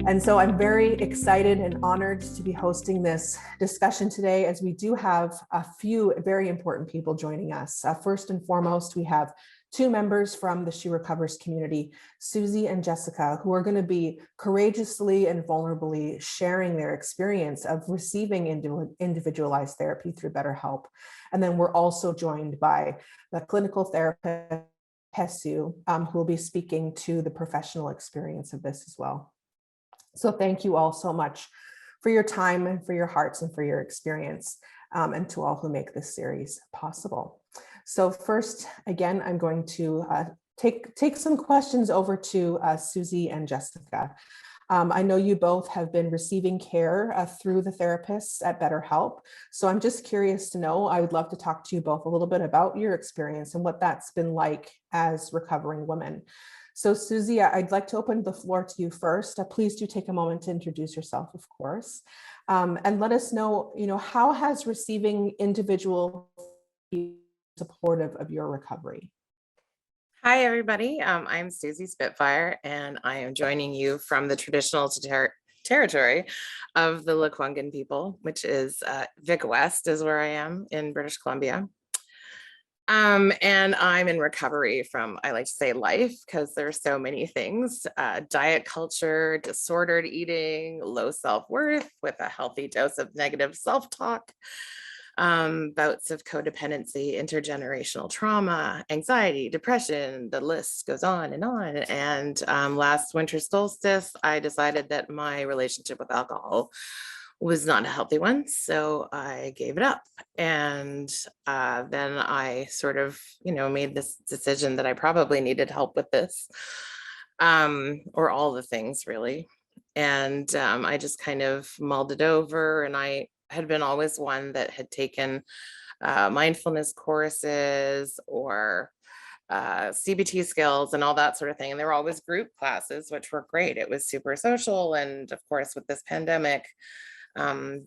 And so I'm very excited and honored to be hosting this discussion today, as we do have a few very important people joining us. First and foremost, we have two members from the She Recovers community, Suzie and Jessica, who are going to be courageously and vulnerably sharing their experience of receiving individualized therapy through BetterHelp. And then we're also joined by the clinical therapist, Haesue, who will be speaking to the professional experience of this as well. So thank you all so much for your time and for your hearts and for your experience, and to all who make this series possible. So first, again, I'm going to take some questions over to Suzie and Jessica. I know you both have been receiving care through the therapists at BetterHelp. So I'm just curious to know, I would love to talk to you both a little bit about your experience and what that's been like as recovering women. So Suzie, I'd like to open the floor to you first. Please do take a moment to introduce yourself, of course, and let us know, how has receiving individual supportive of your recovery? Hi, everybody. I'm Suzie Spitfire, and I am joining you from the traditional territory of the Lekwungen people, which is Vic West is where I am in British Columbia. And I'm in recovery from, I like to say, life, because there's so many things: diet culture, disordered eating, low self-worth with a healthy dose of negative self-talk, bouts of codependency, intergenerational trauma, anxiety, depression, the list goes on. And last winter solstice, I decided that my relationship with alcohol was not a healthy one, so I gave it up. And then I sort of, made this decision that I probably needed help with this, or all the things really. And I just kind of mulled it over, and I had been always one that had taken mindfulness courses or CBT skills and all that sort of thing. And they were always group classes, which were great. It was super social. And of course, with this pandemic,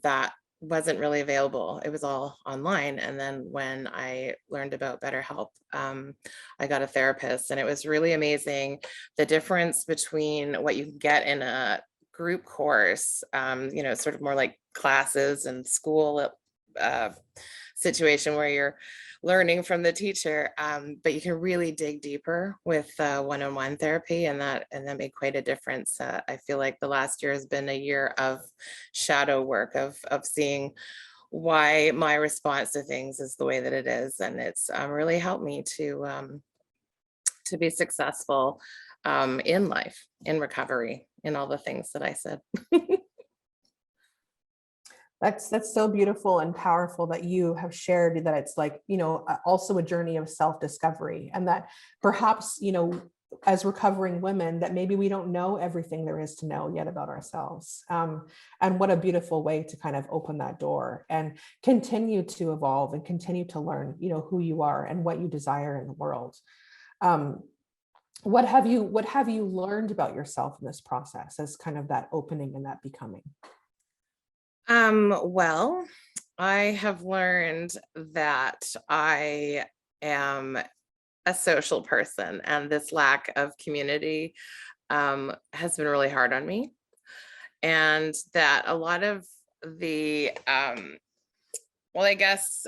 that wasn't really available. It was all online. And then when I learned about BetterHelp, I got a therapist, and it was really amazing. The difference between what you can get in a group course, sort of more like classes and school situation where you're learning from the teacher, but you can really dig deeper with one-on-one therapy, and that made quite a difference. I feel like the last year has been a year of shadow work, of seeing why my response to things is the way that it is, and it's really helped me to be successful in life, in recovery, in all the things that I said. That's so beautiful and powerful that you have shared that it's like, also a journey of self-discovery, and that perhaps, as recovering women, that maybe we don't know everything there is to know yet about ourselves. And what a beautiful way to kind of open that door and continue to evolve and continue to learn, who you are and what you desire in the world. What have you learned about yourself in this process as kind of that opening and that becoming? Well, I have learned that I am a social person, and this lack of community has been really hard on me. And that a lot of the, well, I guess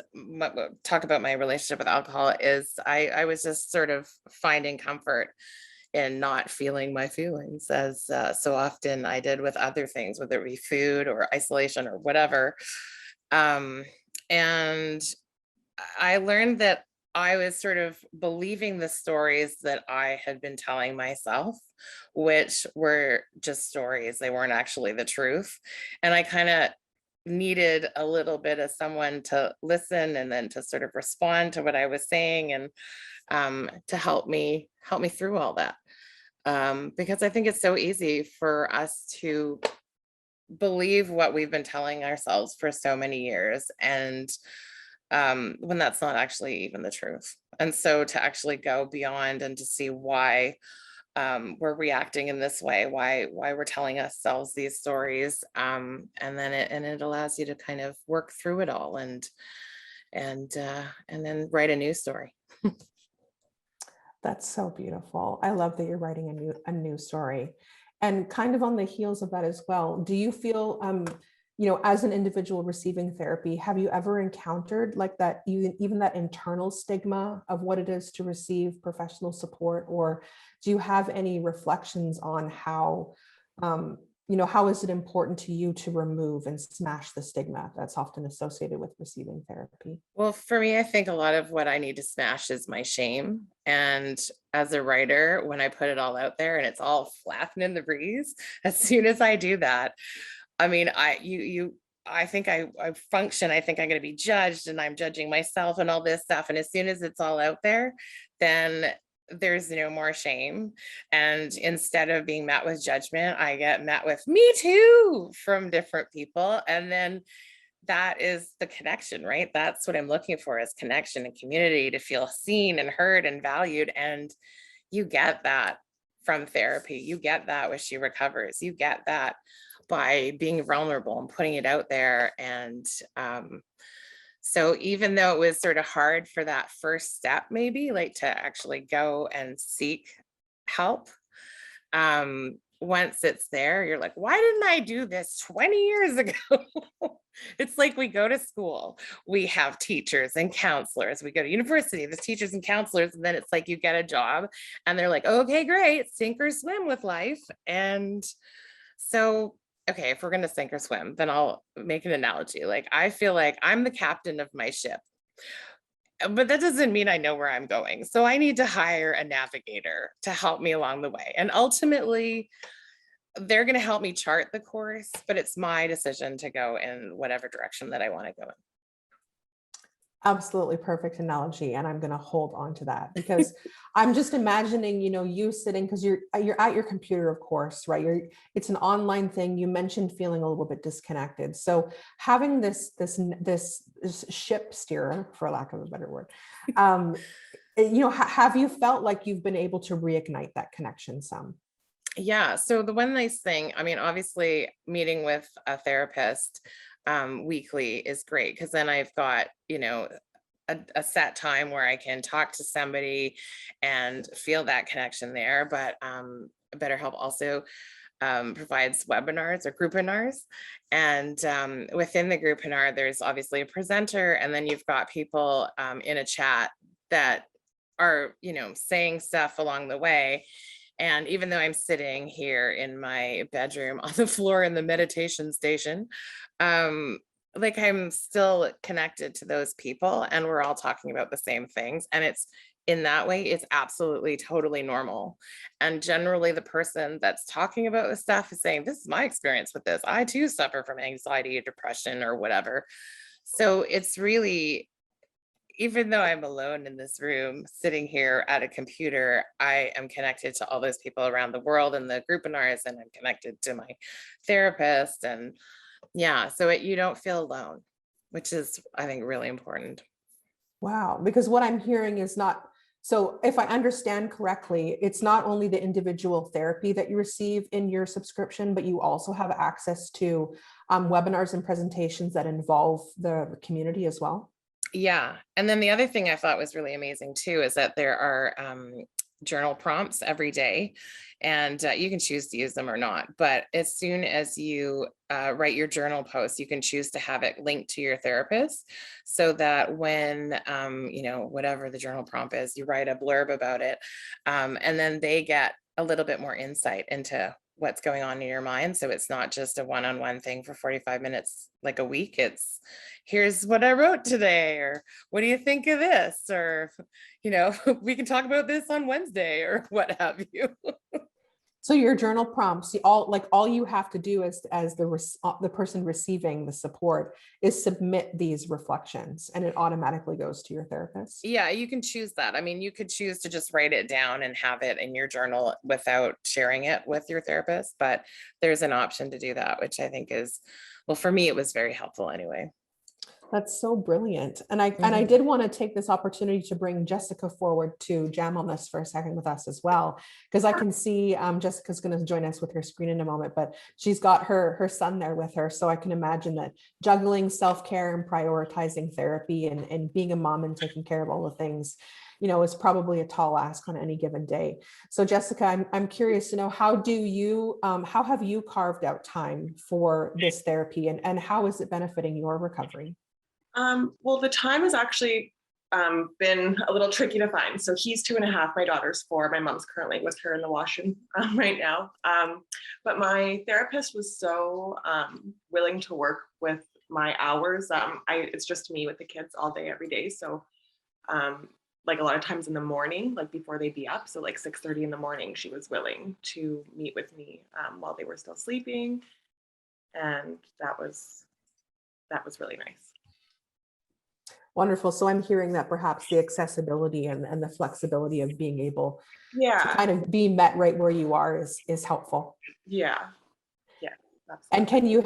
talk about my relationship with alcohol is I was just sort of finding comfort in not feeling my feelings, as so often I did with other things, whether it be food or isolation or whatever. And I learned that I was sort of believing the stories that I had been telling myself, which were just stories. They weren't actually the truth. And I kind of needed a little bit of someone to listen and then to sort of respond to what I was saying, and to help me through all that. Because I think it's so easy for us to believe what we've been telling ourselves for so many years, and when that's not actually even the truth. And so to actually go beyond and to see why we're reacting in this way, why we're telling ourselves these stories, and then it allows you to kind of work through it all, and then write a new story. That's so beautiful. I love that you're writing a new story. And kind of on the heels of that as well, do you feel, as an individual receiving therapy, have you ever encountered like that, even that internal stigma of what it is to receive professional support? Or do you have any reflections on how, how is it important to you to remove and smash the stigma that's often associated with receiving therapy? Well, for me, I think a lot of what I need to smash is my shame. And as a writer, when I put it all out there and it's all flapping in the breeze, as soon as I do that, I mean, I think I function. I think I'm going to be judged and I'm judging myself and all this stuff. And as soon as it's all out there, then there's no more shame. And instead of being met with judgment, I get met with me too from different people. And then that is the connection, right? That's what I'm looking for, is connection and community, to feel seen and heard and valued. And you get that from therapy. You get that when She Recovers. You get that by being vulnerable and putting it out there. And so even though it was sort of hard for that first step, maybe like to actually go and seek help, once it's there, you're like, why didn't I do this 20 years ago? It's like we go to school, we have teachers and counselors, we go to university, there's teachers and counselors, and then it's like you get a job and they're like, okay, great, sink or swim with life. And so, okay, if we're going to sink or swim, then I'll make an analogy. Like, I feel like I'm the captain of my ship, but that doesn't mean I know where I'm going. So I need to hire a navigator to help me along the way. And ultimately, they're going to help me chart the course, but it's my decision to go in whatever direction that I want to go in. Absolutely perfect analogy. And I'm going to hold on to that because I'm just imagining, you sitting, because you're at your computer, of course, right? It's an online thing. You mentioned feeling a little bit disconnected. So having this ship steerer, for lack of a better word, have you felt like you've been able to reignite that connection some? Yeah. So the one nice thing, I mean, obviously meeting with a therapist weekly is great, because then I've got, a set time where I can talk to somebody and feel that connection there. But BetterHelp also provides webinars or groupinars. And within the groupinar, there's obviously a presenter, and then you've got people in a chat that are, saying stuff along the way. And even though I'm sitting here in my bedroom on the floor in the meditation station, like, I'm still connected to those people and we're all talking about the same things. And it's in that way, it's absolutely totally normal. And generally, the person that's talking about this stuff is saying, this is my experience with this. I too suffer from anxiety or depression or whatever. So it's really, even though I'm alone in this room, sitting here at a computer, I am connected to all those people around the world in the groupinars, and I'm connected to my therapist. And yeah, so you don't feel alone, which is, I think, really important. Wow. Because what I'm hearing is not, so if I understand correctly, it's not only the individual therapy that you receive in your subscription, but you also have access to webinars and presentations that involve the community as well. Yeah. And then the other thing I thought was really amazing too is that there are journal prompts every day, and you can choose to use them or not. But as soon as you write your journal post, you can choose to have it linked to your therapist, so that when, whatever the journal prompt is, you write a blurb about it, and then they get a little bit more insight into what's going on in your mind. So it's not just a one-on-one thing for 45 minutes, like a week. It's, here's what I wrote today, or what do you think of this? Or, we can talk about this on Wednesday, or what have you. So your journal prompts, all you have to do as the person receiving the support is submit these reflections, and it automatically goes to your therapist. Yeah, you can choose that. I mean, you could choose to just write it down and have it in your journal without sharing it with your therapist, but there's an option to do that, which I think is, well, for me, it was very helpful anyway. That's so brilliant. And I did want to take this opportunity to bring Jessica forward to jam on this for a second with us as well, because I can see Jessica's going to join us with her screen in a moment, but she's got her son there with her. So I can imagine that juggling self-care and prioritizing therapy and being a mom and taking care of all the things, is probably a tall ask on any given day. So Jessica, I'm curious to know, how have you carved out time for this therapy, and how is it benefiting your recovery? Well, the time has actually been a little tricky to find. So he's 2.5, my daughter's 4. My mom's currently with her in the washroom right now. But my therapist was so willing to work with my hours. It's just me with the kids all day, every day. So like a lot of times in the morning, like before they'd be up, so like 6:30 in the morning, she was willing to meet with me while they were still sleeping. And that was really nice. Wonderful. So I'm hearing that perhaps the accessibility and the flexibility of being able to kind of be met right where you are is helpful. Yeah. Absolutely. And can you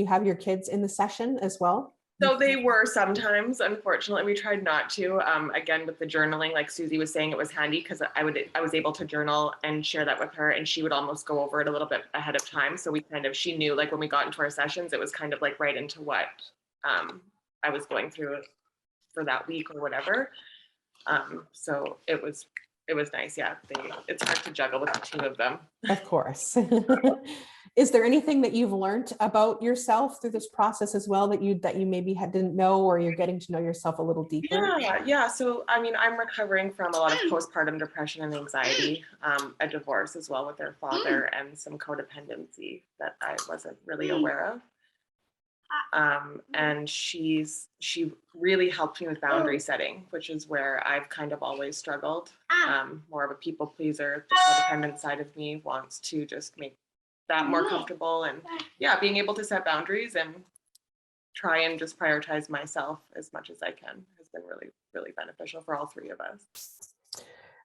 have your kids in the session as well? So they were sometimes. Unfortunately, we tried not to. Again, with the journaling, like Suzie was saying, it was handy because I was able to journal and share that with her, and she would almost go over it a little bit ahead of time. So she knew, like, when we got into our sessions, it was kind of like right into what I was going through for that week or whatever. So it was nice. Yeah, it's hard to juggle with the 2 of them. Of course. Is there anything that you've learned about yourself through this process as well that you maybe didn't know, or you're getting to know yourself a little deeper? Yeah. So I mean, I'm recovering from a lot of postpartum depression and anxiety, a divorce as well with their father, and some codependency that I wasn't really aware of. And she really helped me with boundary setting, which is where I've kind of always struggled. More of a people pleaser. The codependent side of me wants to just make that more comfortable, and being able to set boundaries and try and just prioritize myself as much as I can has been really, really beneficial for all 3 of us.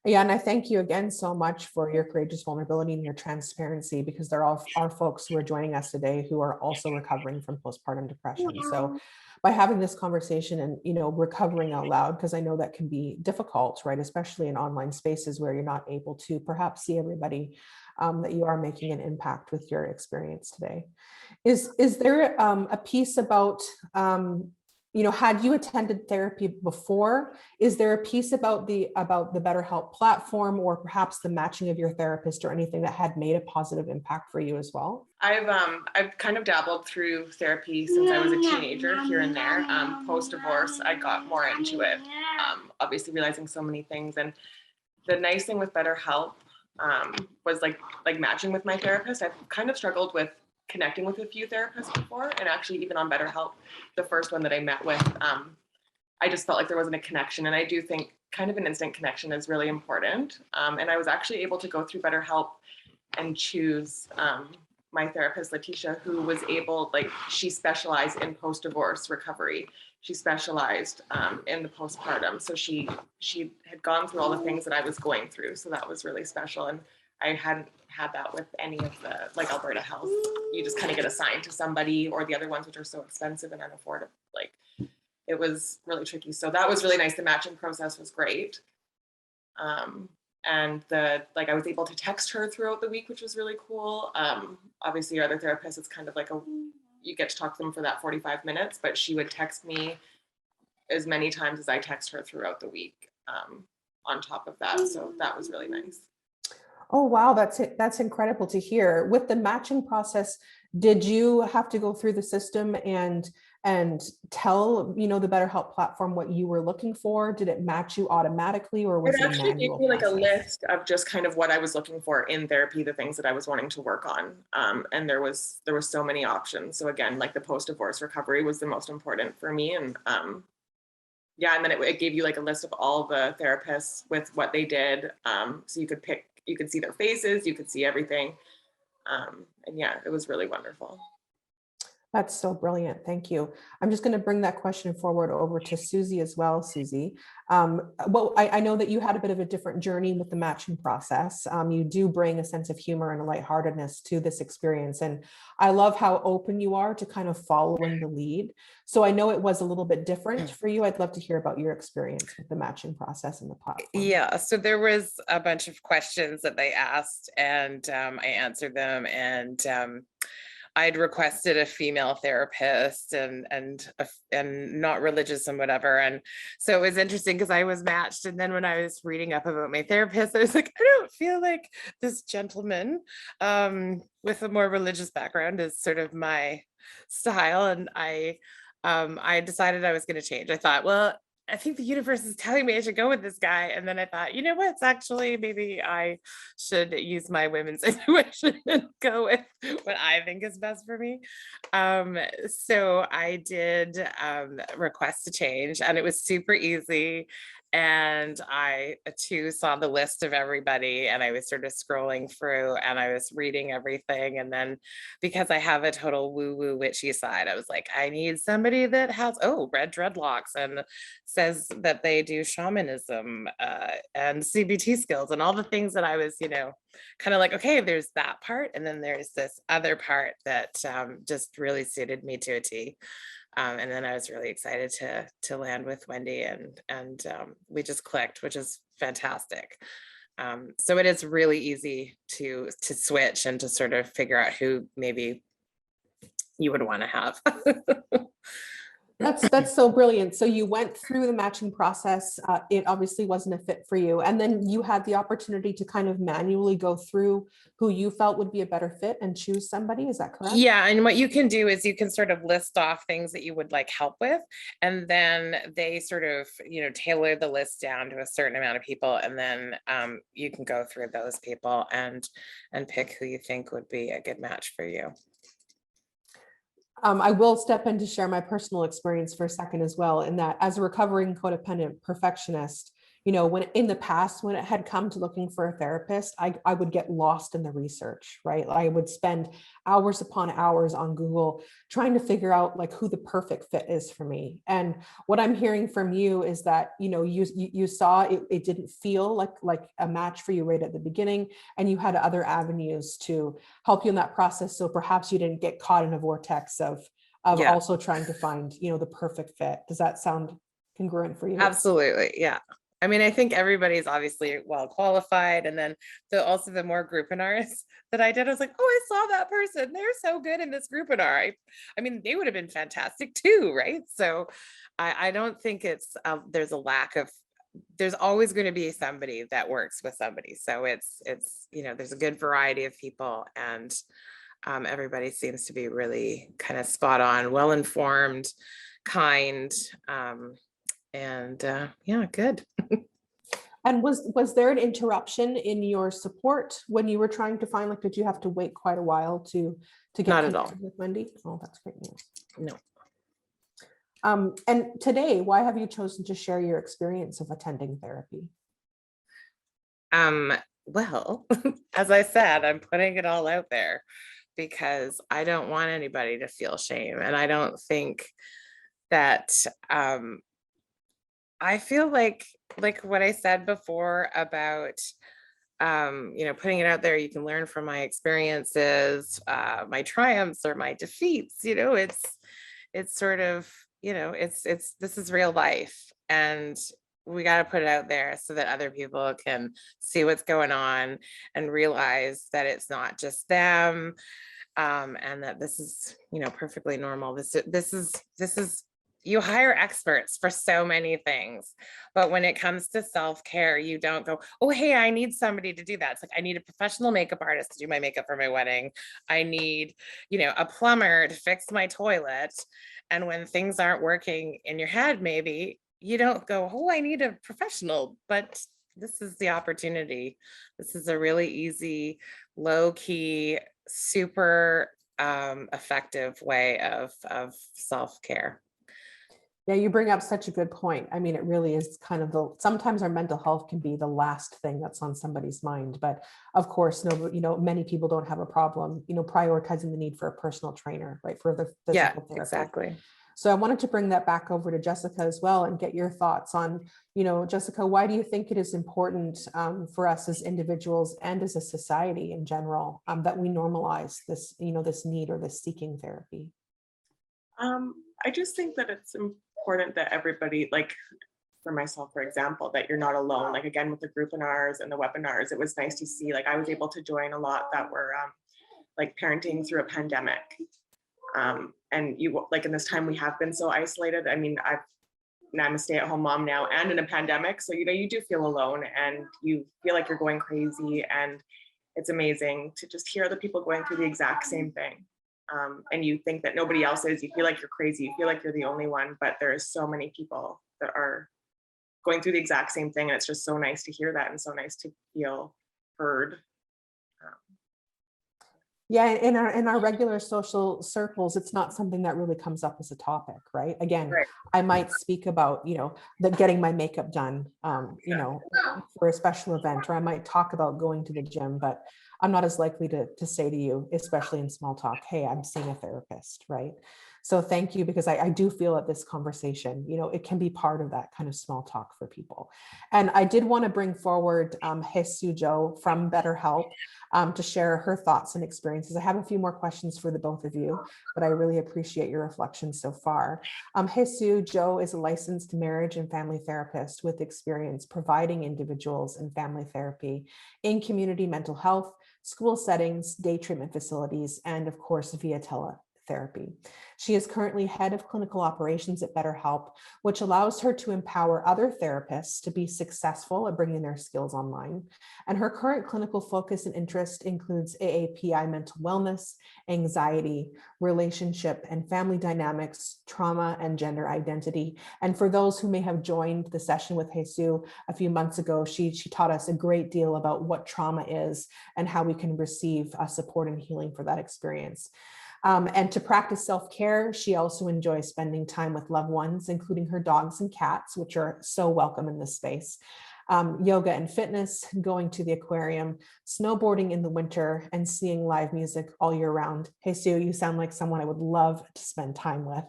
Yeah, and I thank you again so much for your courageous vulnerability and your transparency, because there are folks who are joining us today who are also recovering from postpartum depression. So by having this conversation and, recovering out loud, because I know that can be difficult, right? Especially in online spaces where you're not able to perhaps see everybody, that you are making an impact with your experience today. Is there a piece about, had you attended therapy before? Is there a piece about the BetterHelp platform, or perhaps the matching of your therapist, or anything that had made a positive impact for you as well? I've kind of dabbled through therapy since I was a teenager, here and there. Post-divorce, I got more into it, obviously realizing so many things. And the nice thing with BetterHelp was like matching with my therapist. I've kind of struggled with connecting with a few therapists before, and actually even on BetterHelp, the first one that I met with, I just felt like there wasn't a connection. And I do think kind of an instant connection is really important. And I was actually able to go through BetterHelp and choose my therapist, Letitia, who was able, she specialized in post-divorce recovery. She specialized in the postpartum. So she had gone through all the things that I was going through. So that was really special. And I hadn't had that with any of the, Alberta Health. You just kind of get assigned to somebody, or the other ones, which are so expensive and unaffordable. It was really tricky. So that was really nice. The matching process was great. And I was able to text her throughout the week, which was really cool. Obviously your other therapist, it's kind of you get to talk to them for that 45 minutes, but she would text me as many times as I text her throughout the week, on top of that. So that was really nice. Oh, wow. That's incredible to hear. With the matching process, did you have to go through the system and tell, the BetterHelp platform what you were looking for? Did it match you automatically, or was it a manual actually gave me process? A list of just kind of what I was looking for in therapy, the things that I was wanting to work on. And there was so many options. So again, the post-divorce recovery was the most important for me. And and then it gave you a list of all the therapists with what they did. So you could see their faces, you could see everything. And it was really wonderful. That's so brilliant. Thank you. I'm just going to bring that question forward over to Suzie as well, Suzie. Well, I know that you had a bit of a different journey with the matching process. You do bring a sense of humor and a lightheartedness to this experience. And I love how open you are to kind of following the lead. So I know it was a little bit different for you. I'd love to hear about your experience with the matching process and the platform. Yeah, so there was a bunch of questions that they asked, and I answered them, and I'd requested a female therapist and not religious and whatever. And so it was interesting because I was matched. And then when I was reading up about my therapist, I was like, I don't feel like this gentleman with a more religious background is sort of my style. And I decided I was going to change. I thought, well, I think the universe is telling me I should go with this guy. And then I thought, you know what? It's actually, maybe I should use my women's intuition and go with what I think is best for me. So I did request a change, and it was super easy. And I too saw the list of everybody, and I was sort of scrolling through and I was reading everything. And then because I have a total woo-woo witchy side, I was like, I need somebody that has, red dreadlocks and says that they do shamanism and CBT skills and all the things that I was, kind of like, okay, there's that part. And then there's this other part that just really suited me to a T. And then I was really excited to land with Wendy, and we just clicked, which is fantastic. So it is really easy to switch and to sort of figure out who maybe you would want to have. That's so brilliant. So you went through the matching process. It obviously wasn't a fit for you. And then you had the opportunity to kind of manually go through who you felt would be a better fit and choose somebody. Is that correct? Yeah. And what you can do is you can sort of list off things that you would like help with. And then they sort of, tailor the list down to a certain amount of people. And then you can go through those people and pick who you think would be a good match for you. I will step in to share my personal experience for a second as well, in that as a recovering codependent perfectionist, when in the past, when it had come to looking for a therapist, I would get lost in the research, right? I would spend hours upon hours on Google trying to figure out like who the perfect fit is for me. And what I'm hearing from you is that, you saw it didn't feel like a match for you right at the beginning, and you had other avenues to help you in that process. So perhaps you didn't get caught in a vortex of also trying to find, the perfect fit. Does that sound congruent for you? Absolutely. Yeah. I mean, I think everybody's obviously well qualified. And then also the more groupinars that I did, I was like, oh, I saw that person. They're so good in this groupinar. I mean, they would have been fantastic too, right? So I don't think there's a lack of, there's always going to be somebody that works with somebody. So it's there's a good variety of people, and everybody seems to be really kind of spot on, well-informed, kind, yeah, good. And was there an interruption in your support when you were trying to find, did you have to wait quite a while to get Not at all connected with Wendy? Oh, that's great news. No. And today, why have you chosen to share your experience of attending therapy? Well, as I said, I'm putting it all out there because I don't want anybody to feel shame. And I don't think that I feel like what I said before about putting it out there, you can learn from my experiences, my triumphs or my defeats. It's sort of, this is real life, and we got to put it out there so that other people can see what's going on and realize that it's not just them, and that this is, perfectly normal. This is you hire experts for so many things, but when it comes to self-care, you don't go, oh, hey, I need somebody to do that. It's like, I need a professional makeup artist to do my makeup for my wedding. I need, a plumber to fix my toilet. And when things aren't working in your head, maybe you don't go, oh, I need a professional, but this is the opportunity. This is a really easy, low-key, super effective way of self-care. Yeah, you bring up such a good point. I mean, it really is kind of sometimes our mental health can be the last thing that's on somebody's mind. But of course, no, many people don't have a problem, prioritizing the need for a personal trainer, right? For the physical therapy. Exactly. So I wanted to bring that back over to Jessica as well and get your thoughts on, Jessica, why do you think it is important for us as individuals and as a society in general that we normalize this, this need or this seeking therapy? I just think that it's important that everybody, like for myself, for example, that you're not alone. Like again, with the groupinars and the webinars, it was nice to see, like I was able to join a lot that were like parenting through a pandemic. And you, like in this time we have been so isolated. I mean, I'm a stay-at-home mom now and in a pandemic. So, you do feel alone and you feel like you're going crazy, and it's amazing to just hear other people going through the exact same thing. And you think that nobody else is, you feel like you're crazy, you feel like you're the only one, but there's so many people that are going through the exact same thing. And it's just so nice to hear that and so nice to feel heard. Yeah, in our regular social circles, it's not something that really comes up as a topic, right? Again, Right. I might speak about, the getting my makeup done, for a special event, or I might talk about going to the gym, but I'm not as likely to say to you, especially in small talk, hey, I'm seeing a therapist, right? So thank you, because I do feel that this conversation, it can be part of that kind of small talk for people. And I did want to bring forward Haesue Jo from BetterHelp to share her thoughts and experiences. I have a few more questions for the both of you, but I really appreciate your reflections so far. Haesue Jo is a licensed marriage and family therapist with experience providing individuals and family therapy in community mental health, school settings, day treatment facilities, and of course, via teletherapy. She is currently head of clinical operations at BetterHelp, which allows her to empower other therapists to be successful at bringing their skills online. And her current clinical focus and interest includes AAPI mental wellness, anxiety, relationship and family dynamics, trauma, and gender identity. And for those who may have joined the session with Haesue a few months ago, she taught us a great deal about what trauma is and how we can receive support and healing for that experience. And to practice self-care, she also enjoys spending time with loved ones, including her dogs and cats, which are so welcome in this space. Yoga and fitness, going to the aquarium, snowboarding in the winter, and seeing live music all year round. Haesue, you sound like someone I would love to spend time with.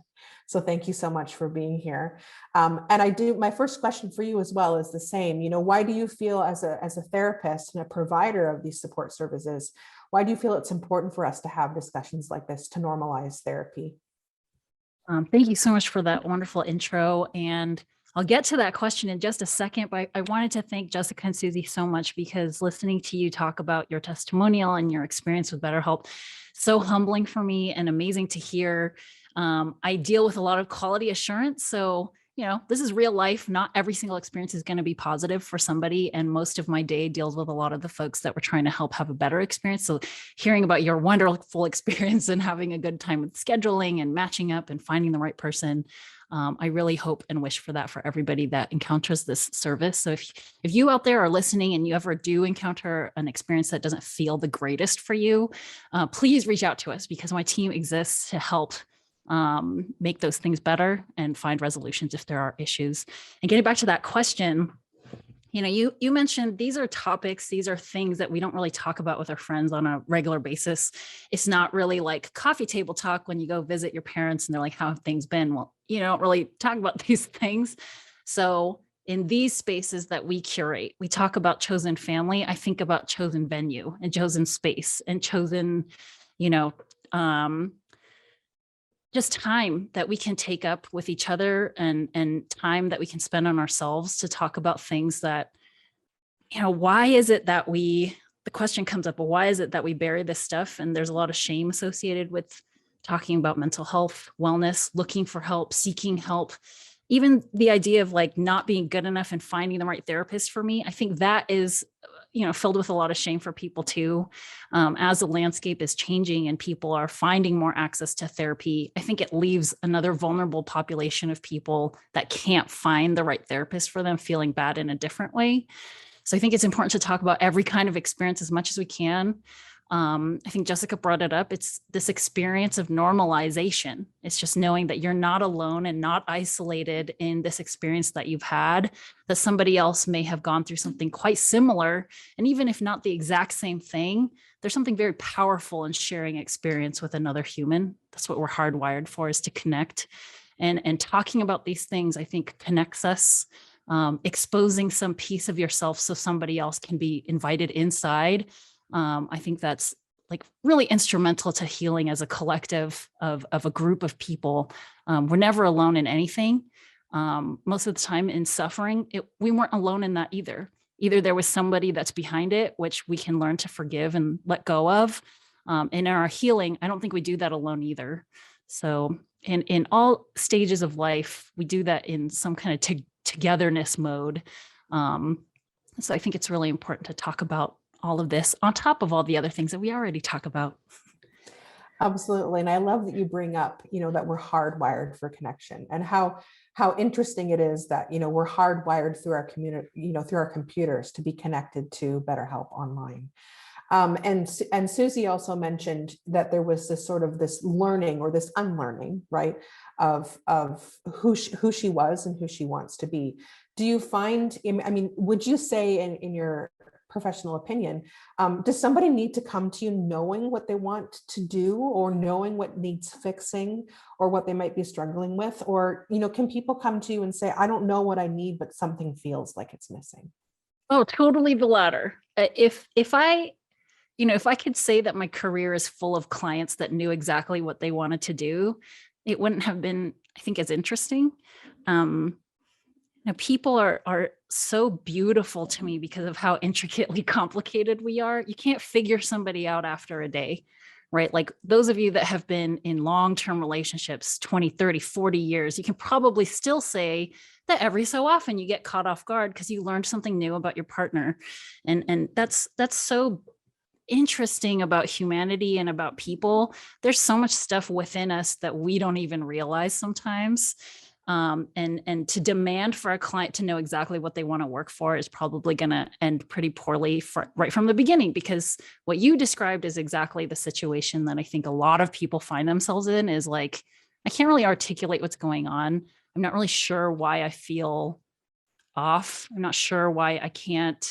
So thank you so much for being here. And my first question for you as well is the same. Why do you feel as a therapist and a provider of these support services, why do you feel it's important for us to have discussions like this to normalize therapy? Thank you so much for that wonderful intro. And I'll get to that question in just a second, but I wanted to thank Jessica and Suzie so much, because listening to you talk about your testimonial and your experience with BetterHelp, so humbling for me and amazing to hear. I deal with a lot of quality assurance. So, this is real life. Not every single experience is going to be positive for somebody. And most of my day deals with a lot of the folks that we're trying to help have a better experience. So hearing about your wonderful experience and having a good time with scheduling and matching up and finding the right person, I really hope and wish for that for everybody that encounters this service. So if you out there are listening and you ever do encounter an experience that doesn't feel the greatest for you, please reach out to us, because my team exists to help make those things better and find resolutions if there are issues. And getting back to that question, you mentioned these are topics, these are things that we don't really talk about with our friends on a regular basis. It's not really like coffee table talk when you go visit your parents and they're like, how have things been? Well, you don't really talk about these things. So in these spaces that we curate, we talk about chosen family. I think about chosen venue and chosen space and chosen, just time that we can take up with each other and time that we can spend on ourselves to talk about things that, why is it that the question comes up, well, why is it that we bury this stuff? And there's a lot of shame associated with talking about mental health, wellness, looking for help, seeking help. Even the idea of like not being good enough and finding the right therapist for me, I think that is filled with a lot of shame for people too. As the landscape is changing and people are finding more access to therapy, I think it leaves another vulnerable population of people that can't find the right therapist for them feeling bad in a different way. So I think it's important to talk about every kind of experience as much as we can. I think Jessica brought it up. It's this experience of normalization. It's just knowing that you're not alone and not isolated in this experience that you've had, that somebody else may have gone through something quite similar. And even if not the exact same thing, there's something very powerful in sharing experience with another human. That's what we're hardwired for, is to connect. And talking about these things, I think, connects us. Exposing some piece of yourself so somebody else can be invited inside. I think that's like really instrumental to healing as a collective of a group of people. We're never alone in anything. Most of the time in suffering, we weren't alone in that either. Either there was somebody that's behind it, which we can learn to forgive and let go of. And in our healing, I don't think we do that alone either. So in all stages of life, we do that in some kind of togetherness mode. So I think it's really important to talk about all of this on top of all the other things that we already talk about. Absolutely. And I love that you bring up, that we're hardwired for connection, and how interesting it is that, we're hardwired through our community, through our computers to be connected to BetterHelp online. And Suzie also mentioned that there was this learning or this unlearning, right, of who she was and who she wants to be. Do you find, would you say in your professional opinion, does somebody need to come to you knowing what they want to do, or knowing what needs fixing, or what they might be struggling with? Or, can people come to you and say, I don't know what I need, but something feels like it's missing? Oh, totally the latter. If I could say that my career is full of clients that knew exactly what they wanted to do, it wouldn't have been, I think, as interesting. People are so beautiful to me because of how intricately complicated we are. You can't figure somebody out after a day, right? Like those of you that have been in long-term relationships, 20, 30, 40 years, you can probably still say that every so often you get caught off guard because you learned something new about your partner. And that's so interesting about humanity and about people. There's so much stuff within us that we don't even realize sometimes. And to demand for a client to know exactly what they want to work for is probably going to end pretty poorly right from the beginning, because what you described is exactly the situation that I think a lot of people find themselves in, is like, I can't really articulate what's going on. I'm not really sure why I feel off. I'm not sure why I can't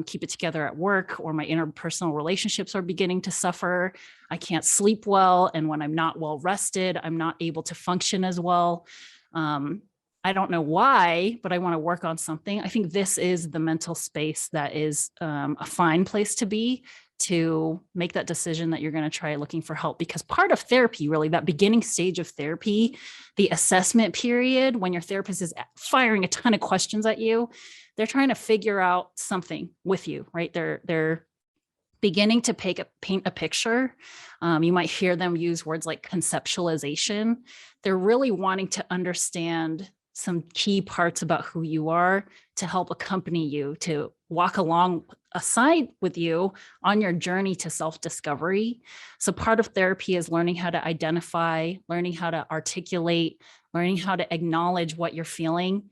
keep it together at work, or my interpersonal relationships are beginning to suffer. I can't sleep well. And when I'm not well rested, I'm not able to function as well. I don't know why, but I want to work on something. I think this is the mental space that is a fine place to be, to make that decision that you're going to try looking for help. Because part of therapy, really, that beginning stage of therapy, the assessment period, when your therapist is firing a ton of questions at you, they're trying to figure out something with you, right? They're beginning to paint a picture. You might hear them use words like conceptualization. They're really wanting to understand some key parts about who you are, to help accompany you, to walk alongside with you on your journey to self-discovery. So part of therapy is learning how to identify, learning how to articulate, learning how to acknowledge what you're feeling.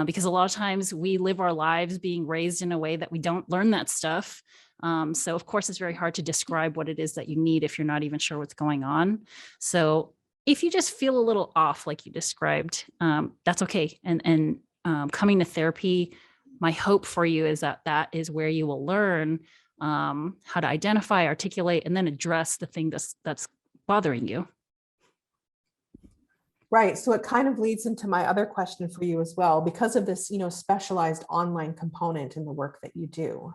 Because a lot of times we live our lives being raised in a way that we don't learn that stuff. So of course, it's very hard to describe what it is that you need if you're not even sure what's going on. So if you just feel a little off, like you described, that's okay. And coming to therapy, my hope for you is that is where you will learn how to identify, articulate, and then address the thing that's bothering you. Right. So it kind of leads into my other question for you as well, because of this, specialized online component in the work that you do.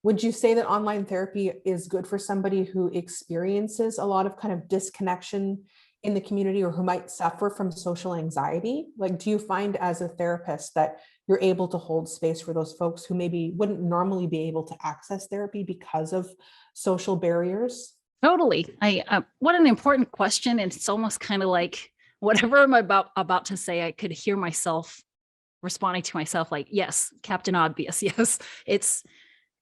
Would you say that online therapy is good for somebody who experiences a lot of kind of disconnection in the community, or who might suffer from social anxiety? Like, do you find as a therapist that you're able to hold space for those folks who maybe wouldn't normally be able to access therapy because of social barriers? Totally. What an important question. And it's almost kind of like, whatever I'm about to say, I could hear myself responding to myself like, yes, Captain Obvious. Yes, it's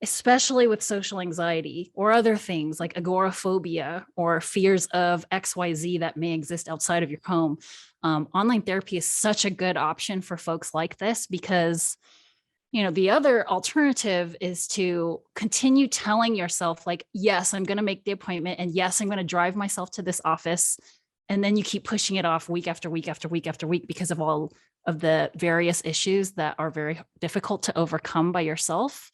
especially with social anxiety or other things like agoraphobia or fears of XYZ that may exist outside of your home. Online therapy is such a good option for folks like this, because The other alternative is to continue telling yourself like, yes, I'm going to make the appointment, and yes, I'm going to drive myself to this office. And then you keep pushing it off week after week after week after week because of all of the various issues that are very difficult to overcome by yourself.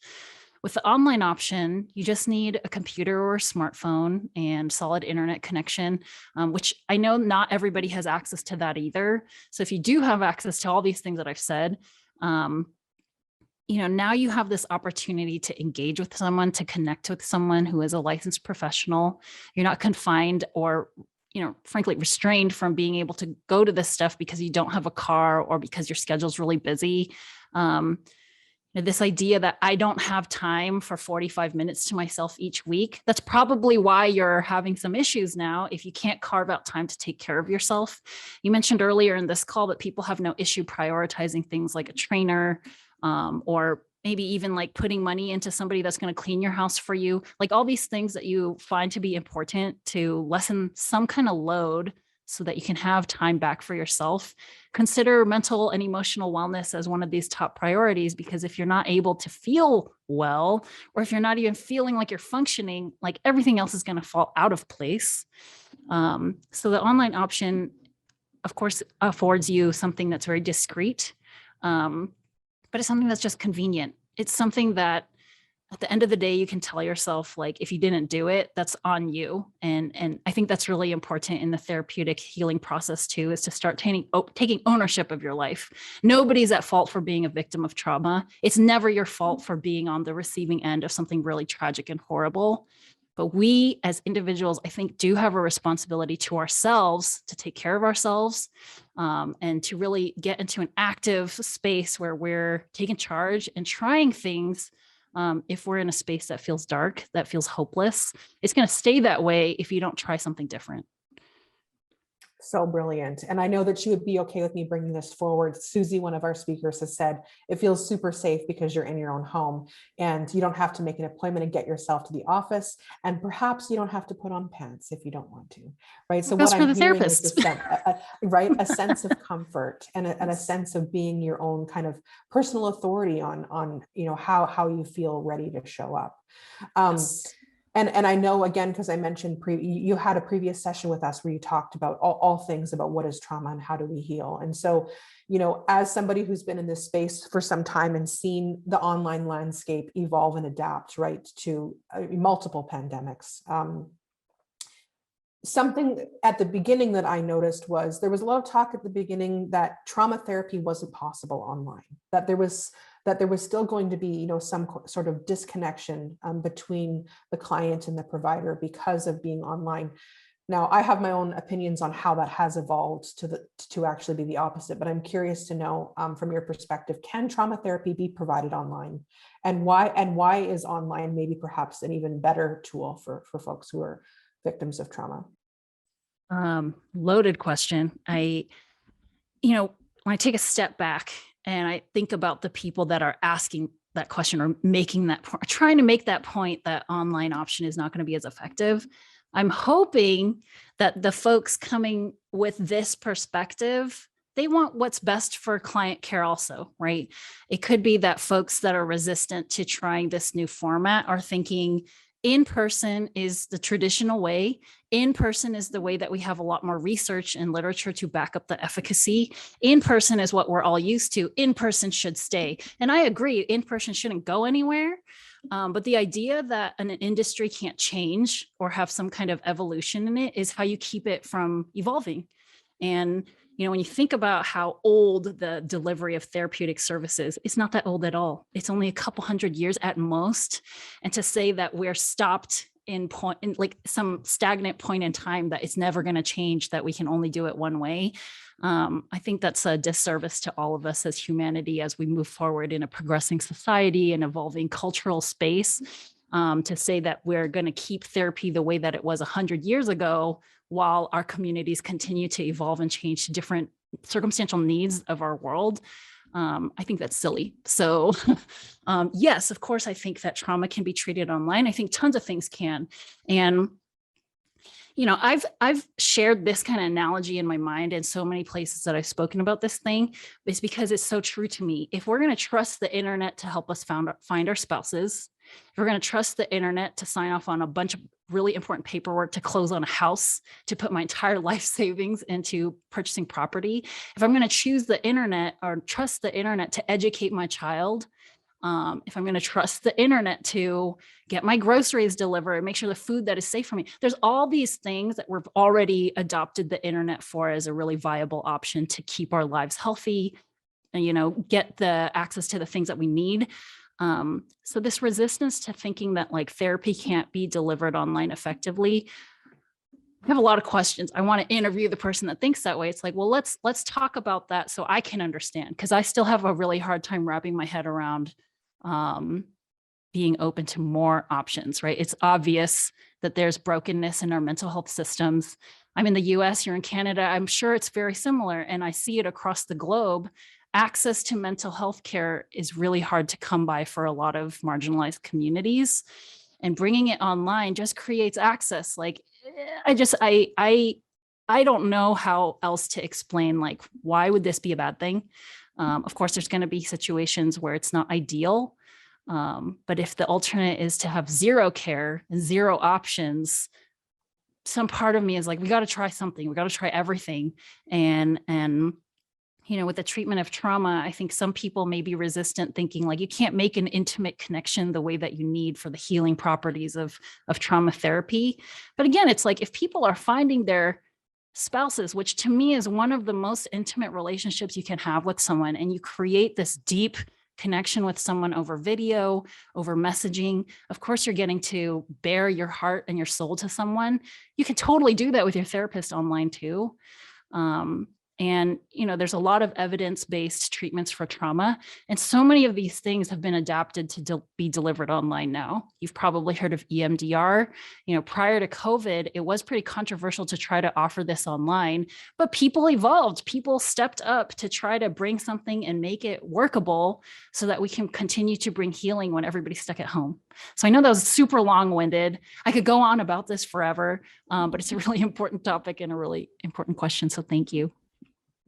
With the online option, you just need a computer or a smartphone and solid internet connection, which I know not everybody has access to that either. So if you do have access to all these things that I've said, now you have this opportunity to engage with someone, to connect with someone who is a licensed professional. You're not confined or, frankly, restrained from being able to go to this stuff because you don't have a car or because your schedule's really busy. This idea that I don't have time for 45 minutes to myself each week, that's probably why you're having some issues now if you can't carve out time to take care of yourself. You mentioned earlier in this call that people have no issue prioritizing things like a trainer, or maybe even like putting money into somebody that's going to clean your house for you, like all these things that you find to be important to lessen some kind of load so that you can have time back for yourself. Consider mental and emotional wellness as one of these top priorities, because if you're not able to feel well, or if you're not even feeling like you're functioning, like everything else is going to fall out of place. So the online option, of course, affords you something that's very discreet, but it's something that's just convenient. It's something that at the end of the day, you can tell yourself, like, if you didn't do it, that's on you. And I think that's really important in the therapeutic healing process too, is to start taking ownership of your life. Nobody's at fault for being a victim of trauma. It's never your fault for being on the receiving end of something really tragic and horrible. But we as individuals, I think, do have a responsibility to ourselves to take care of ourselves, and to really get into an active space where we're taking charge and trying things. If we're in a space that feels dark, that feels hopeless, it's going to stay that way if you don't try something different. So brilliant. And I know that you would be okay with me bringing this forward. Suzie, one of our speakers, has said it feels super safe because you're in your own home and you don't have to make an appointment and get yourself to the office. And perhaps you don't have to put on pants if you don't want to, right? So what I'm hearing is right, a sense of comfort and a sense of being your own kind of personal authority on how you feel ready to show up. And I know, again, because I mentioned you had a previous session with us where you talked about all things about what is trauma and how do we heal. And so, as somebody who's been in this space for some time and seen the online landscape evolve and adapt, right, to multiple pandemics, something at the beginning that I noticed was there was a lot of talk at the beginning that trauma therapy wasn't possible online, that there was still going to be, some sort of disconnection between the client and the provider because of being online. Now, I have my own opinions on how that has evolved to actually be the opposite, but I'm curious to know from your perspective, can trauma therapy be provided online, and why is online maybe perhaps an even better tool for folks who are victims of trauma? Loaded question. When I take a step back and I think about the people that are asking that question or making that point, trying to make that point that online option is not going to be as effective, I'm hoping that the folks coming with this perspective, they want what's best for client care also, right? It could be that folks that are resistant to trying this new format are thinking in person is the traditional way. In person is the way that we have a lot more research and literature to back up the efficacy. In person is what we're all used to. In person should stay. And I agree, in person shouldn't go anywhere. But the idea that an industry can't change or have some kind of evolution in it is how you keep it from evolving. And when you think about how old the delivery of therapeutic services, it's not that old at all. It's only a couple hundred years at most. And to say that we're stopped in like some stagnant point in time, that it's never going to change, that we can only do it one way, I think that's a disservice to all of us as humanity as we move forward in a progressing society and evolving cultural space. To say that we're going to keep therapy the way that it was 100 years ago, while our communities continue to evolve and change to different circumstantial needs of our world, I think that's silly. So yes, of course, I think that trauma can be treated online. I think tons of things can. And, I've shared this kind of analogy in my mind in so many places that I've spoken about this thing. It's because it's so true to me. If we're going to trust the internet to help us find our spouses, if we're going to trust the internet to sign off on a bunch of really important paperwork, to close on a house, to put my entire life savings into purchasing property, if I'm going to choose the internet or trust the internet to educate my child, if I'm going to trust the internet to get my groceries delivered and make sure the food that is safe for me, there's all these things that we've already adopted the internet for as a really viable option to keep our lives healthy and, get the access to the things that we need. So this resistance to thinking that like therapy can't be delivered online effectively, I have a lot of questions. I want to interview the person that thinks that way. It's like, well, let's talk about that so I can understand, because I still have a really hard time wrapping my head around being open to more options, right? It's obvious that there's brokenness in our mental health systems. I'm in the US, you're in Canada. I'm sure it's very similar, and I see it across the globe. Access to mental health care is really hard to come by for a lot of marginalized communities, and bringing it online just creates access. Like, I don't know how else to explain, like, why would this be a bad thing? Of course, there's going to be situations where it's not ideal. But if the alternate is to have zero care and zero options, some part of me is like, we got to try something. We got to try everything. And with the treatment of trauma, I think some people may be resistant, thinking like you can't make an intimate connection the way that you need for the healing properties of trauma therapy. But again, it's like if people are finding their spouses, which to me is one of the most intimate relationships you can have with someone, and you create this deep connection with someone over video, over messaging. Of course, you're getting to bare your heart and your soul to someone. You can totally do that with your therapist online too. And there's a lot of evidence-based treatments for trauma, and so many of these things have been adapted to be delivered online now. You've probably heard of EMDR. Prior to COVID, it was pretty controversial to try to offer this online, but people evolved. People stepped up to try to bring something and make it workable so that we can continue to bring healing when everybody's stuck at home. So I know that was super long-winded. I could go on about this forever, but it's a really important topic and a really important question. So thank you.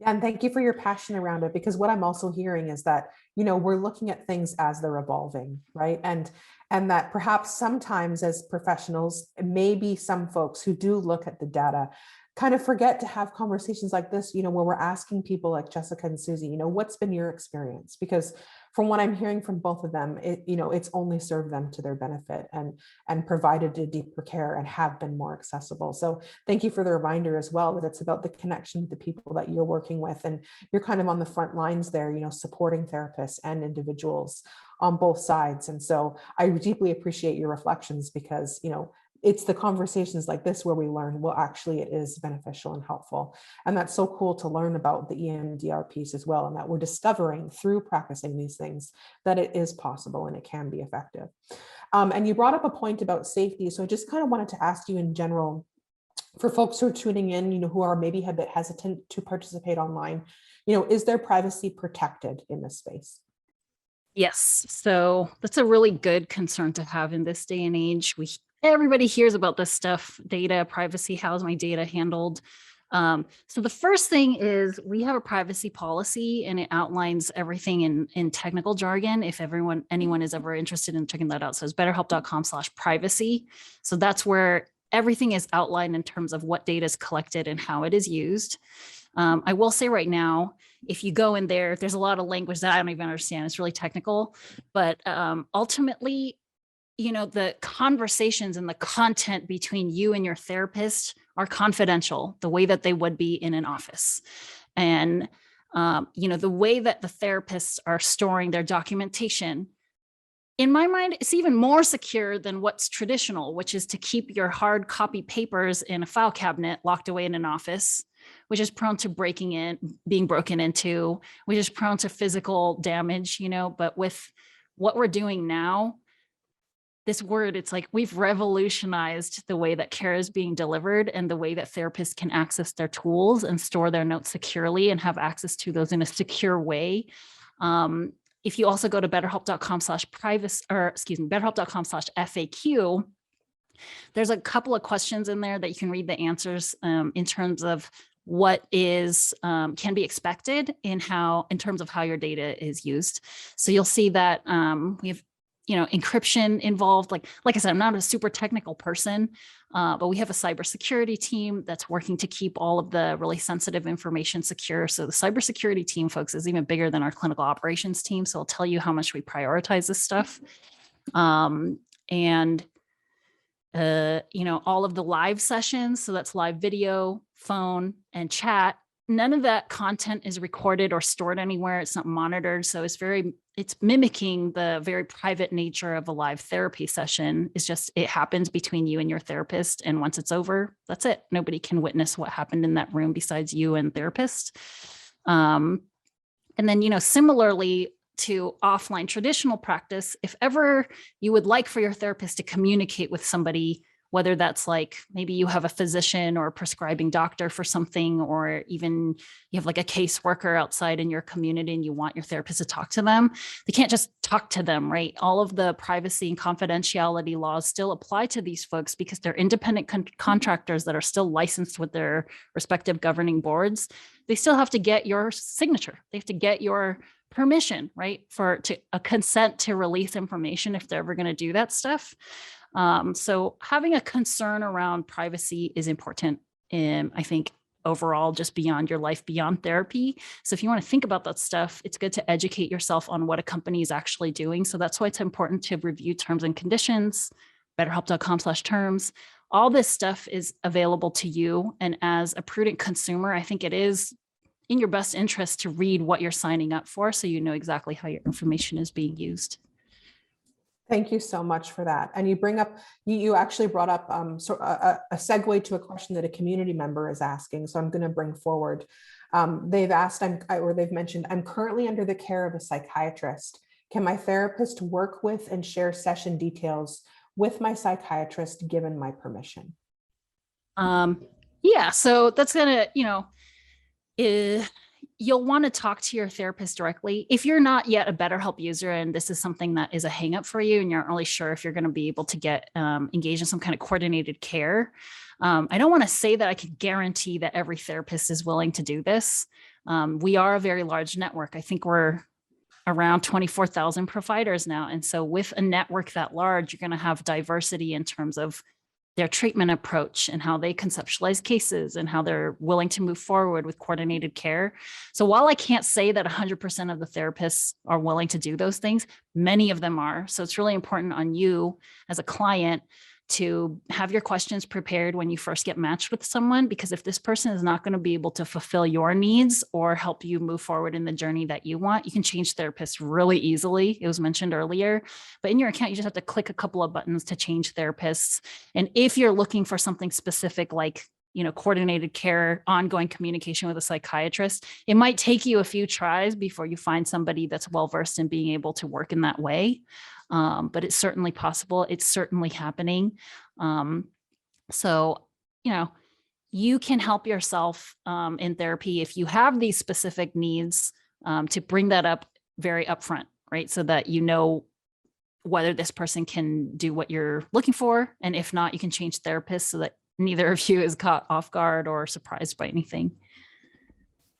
Yeah, and thank you for your passion around it, because what I'm also hearing is that, we're looking at things as they're evolving, right? And that perhaps sometimes as professionals, maybe some folks who do look at the data kind of forget to have conversations like this, where we're asking people like Jessica and Suzie, what's been your experience? Because from what I'm hearing from both of them, it's only served them to their benefit and provided a deeper care and have been more accessible. So thank you for the reminder as well, that it's about the connection with the people that you're working with, and you're kind of on the front lines there, supporting therapists and individuals on both sides. And so I deeply appreciate your reflections, because, it's the conversations like this where we learn, well, actually it is beneficial and helpful. And that's so cool to learn about the EMDR piece as well, and that we're discovering through practicing these things that it is possible and it can be effective. And you brought up a point about safety. So I just kind of wanted to ask you in general, for folks who are tuning in, who are maybe a bit hesitant to participate online, is their privacy protected in this space? Yes. So that's a really good concern to have in this day and age. Everybody hears about this stuff, data, privacy, how's my data handled? So the first thing is we have a privacy policy, and it outlines everything in technical jargon. If anyone is ever interested in checking that out, so it's betterhelp.com/privacy. So that's where everything is outlined in terms of what data is collected and how it is used. I will say right now, if you go in there's a lot of language that I don't even understand. It's really technical, but ultimately, the conversations and the content between you and your therapist are confidential, the way that they would be in an office. And, the way that the therapists are storing their documentation, in my mind, it's even more secure than what's traditional, which is to keep your hard copy papers in a file cabinet locked away in an office, which is prone to being broken into, which is prone to physical damage, but with what we're doing now, it's like we've revolutionized the way that care is being delivered and the way that therapists can access their tools and store their notes securely and have access to those in a secure way. If you also go to betterhelp.com/privacy, betterhelp.com/FAQ, There's a couple of questions in there that you can read the answers in terms of what is can be expected in terms of how your data is used. So you'll see that we have encryption involved. Like I said, I'm not a super technical person, but we have a cybersecurity team that's working to keep all of the really sensitive information secure. So the cybersecurity team, folks, is even bigger than our clinical operations team. So I'll tell you how much we prioritize this stuff. And all of the live sessions, so that's live video, phone, and chat, none of that content is recorded or stored anywhere. It's not monitored. So it's mimicking the very private nature of a live therapy session. It's just, it happens between you and your therapist. And once it's over, that's it. Nobody can witness what happened in that room besides you and therapist. And then, similarly to offline traditional practice, if ever you would like for your therapist to communicate with somebody, whether that's like maybe you have a physician or a prescribing doctor for something, or even you have like a caseworker outside in your community and you want your therapist to talk to them, they can't just talk to them, right? All of the privacy and confidentiality laws still apply to these folks because they're independent contractors that are still licensed with their respective governing boards. They still have to get your signature. They have to get your permission, right? A consent to release information if they're ever going to do that stuff. So having a concern around privacy is important. I think overall, just beyond your life, beyond therapy. So if you want to think about that stuff, it's good to educate yourself on what a company is actually doing. So that's why it's important to review terms and conditions, betterhelp.com/terms. All this stuff is available to you. And as a prudent consumer, I think it is in your best interest to read what you're signing up for so you know exactly how your information is being used. Thank you so much for that. And you actually brought up a segue to a question that a community member is asking. So I'm going to bring forward. They've mentioned, I'm currently under the care of a psychiatrist. Can my therapist work with and share session details with my psychiatrist given my permission? Yeah, so that's going to, you'll want to talk to your therapist directly. If you're not yet a BetterHelp user and this is something that is a hang up for you and you're not really sure if you're going to be able to get engaged in some kind of coordinated care, I don't want to say that I can guarantee that every therapist is willing to do this. We are a very large network. I think we're around 24,000 providers now. And so with a network that large, you're going to have diversity in terms of their treatment approach and how they conceptualize cases and how they're willing to move forward with coordinated care. So while I can't say that 100% of the therapists are willing to do those things, many of them are. So it's really important on you as a client to have your questions prepared when you first get matched with someone, because if this person is not going to be able to fulfill your needs or help you move forward in the journey that you want, you can change therapists really easily. It was mentioned earlier, but in your account, you just have to click a couple of buttons to change therapists. And if you're looking for something specific, like coordinated care, ongoing communication with a psychiatrist, it might take you a few tries before you find somebody that's well-versed in being able to work in that way. But it's certainly possible. It's certainly happening. So, you can help yourself in therapy if you have these specific needs to bring that up very upfront, right? So that you know whether this person can do what you're looking for. And if not, you can change therapists so that neither of you is caught off guard or surprised by anything.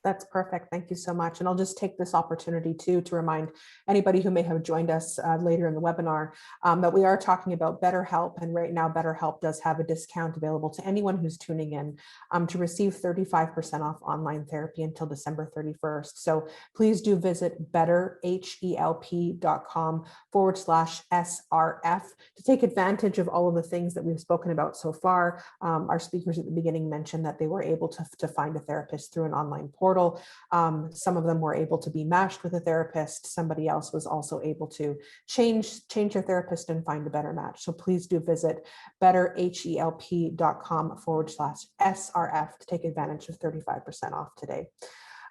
That's perfect. Thank you so much. And I'll just take this opportunity to remind anybody who may have joined us later in the webinar that we are talking about BetterHelp. And right now, BetterHelp does have a discount available to anyone who's tuning in to receive 35% off online therapy until December 31st. So please do visit betterhelp.com/SRF to take advantage of all of the things that we've spoken about so far. Our speakers at the beginning mentioned that they were able to find a therapist through an online portal. Some of them were able to be matched with a therapist. Somebody else was also able to change their therapist and find a better match. So please do visit betterhelp.com/SRF to take advantage of 35% off today.